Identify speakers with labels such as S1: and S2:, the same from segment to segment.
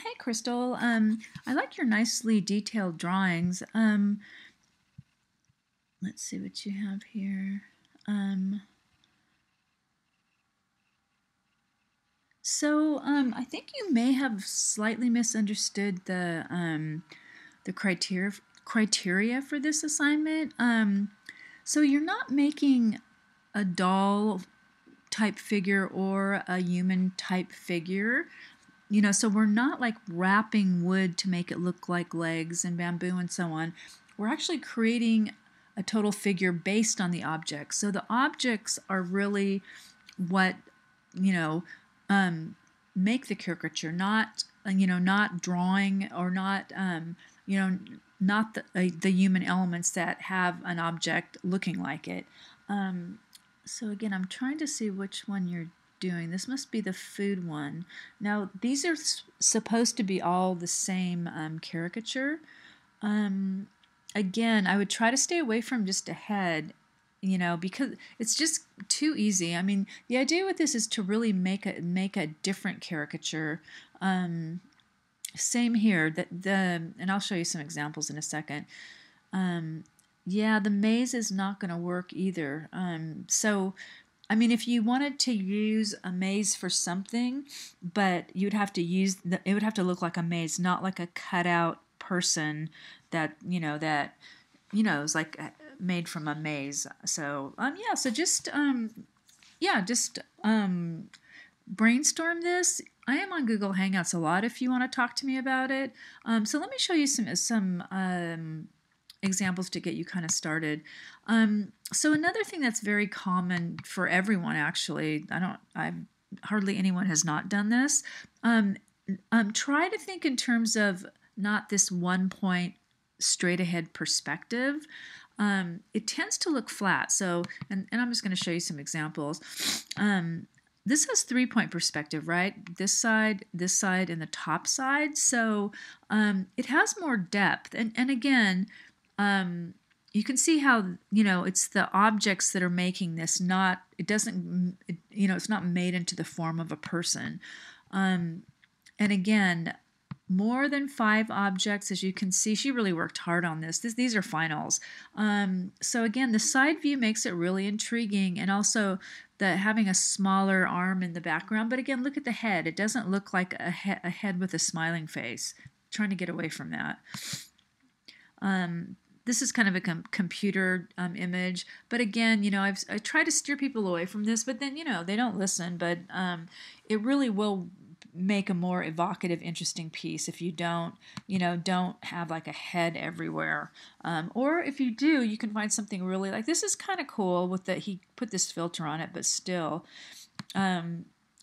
S1: Hey Crystal, I like your nicely detailed drawings. Let's see what you have here. Um, I think you may have slightly misunderstood the criteria for this assignment. So you're not making a doll type figure or a human type figure. So we're not like wrapping wood to make it look like legs and bamboo and so on. We're actually creating a total figure based on the objects. So the objects are really what, you know, make the caricature, not drawing or you know, not the human elements that have an object looking like it. So again, I'm trying to see which one you're doing. This must be the food one. Now, these are supposed to be all the same caricature. Again, I would try to stay away from just a head, because it's just too easy. I mean, the idea with this is to really make a different caricature. Same here. And I'll show you some examples in a second. Yeah, the maze is not going to work either. I mean, if you wanted to use a maze for something, but you'd have to it would have to look like a maze, not like a cutout person that is like made from a maze. So brainstorm this. I am on Google Hangouts a lot if you want to talk to me about it. So let me show you some examples to get you kind of started. So another thing that's very common for everyone, actually, hardly anyone has not done this. Try to think in terms of not this one point straight ahead perspective. It tends to look flat. So, and I'm just going to show you some examples. This has 3-point perspective, right? This side, and the top side. So it has more depth. And again, you can see how, it's the objects that are making this, it's not made into the form of a person. And again, more than 5 objects, as you can see. She really worked hard on this. These are finals. So again, the side view makes it really intriguing, and also having a smaller arm in the background. But again, look at the head. It doesn't look like a head with a smiling face. Trying to get away from that. This is kind of a computer image, but again, I try to steer people away from this, but then they don't listen. But it really will make a more evocative, interesting piece if you don't have like a head everywhere, or if you do, you can find something really like this is kind of cool with that he put this filter on it, but still. I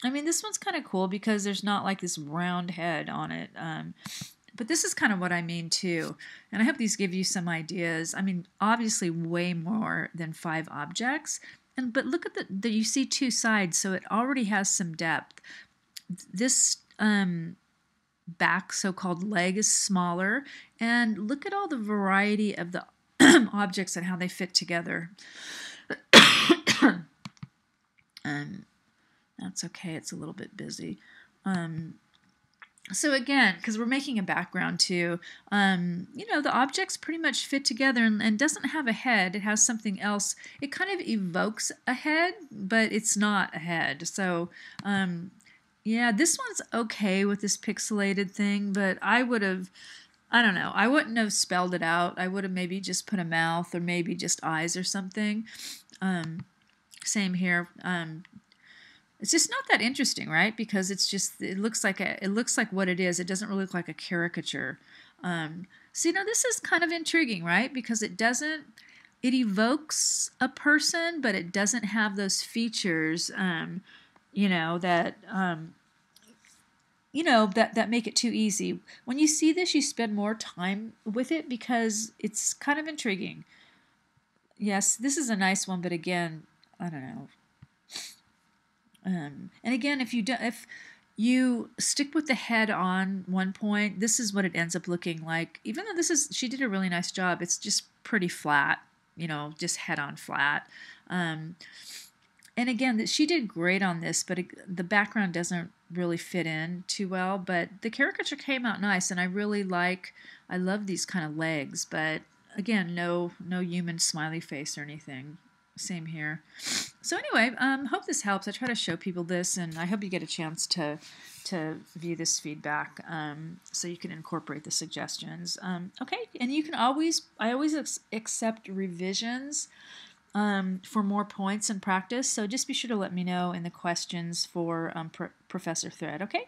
S1: mean, this one's kind of cool because there's not like this round head on it. But this is kind of what I mean too. And I hope these give you some ideas. I mean, obviously way more than 5 objects. But look at you see 2 sides, so it already has some depth. This back so-called leg is smaller. And look at all the variety of the objects and how they fit together. That's okay. It's a little bit busy. So again, because we're making a background too, the objects pretty much fit together and doesn't have a head. It has something else. It kind of evokes a head, but it's not a head. So, yeah, this one's okay with this pixelated thing, but I don't know, I wouldn't have spelled it out. I would have maybe just put a mouth or maybe just eyes or something. Same here. It's just not that interesting, right? Because it looks like what it is. It doesn't really look like a caricature. So this is kind of intriguing, right? Because it evokes a person, but it doesn't have those features, that make it too easy. When you see this, you spend more time with it because it's kind of intriguing. Yes, this is a nice one, but again, I don't know. And again, if you stick with the head on one point, this is what it ends up looking like. Even though she did a really nice job, it's just pretty flat, just head on flat. And again, she did great on this, but the background doesn't really fit in too well, but the caricature came out nice, and I love these kind of legs, but again, no human smiley face or anything. Same here. So anyway, hope this helps. I try to show people this, and I hope you get a chance to view this feedback, so you can incorporate the suggestions. Okay, and I always accept revisions for more points in practice. So just be sure to let me know in the questions for Professor Thread. Okay.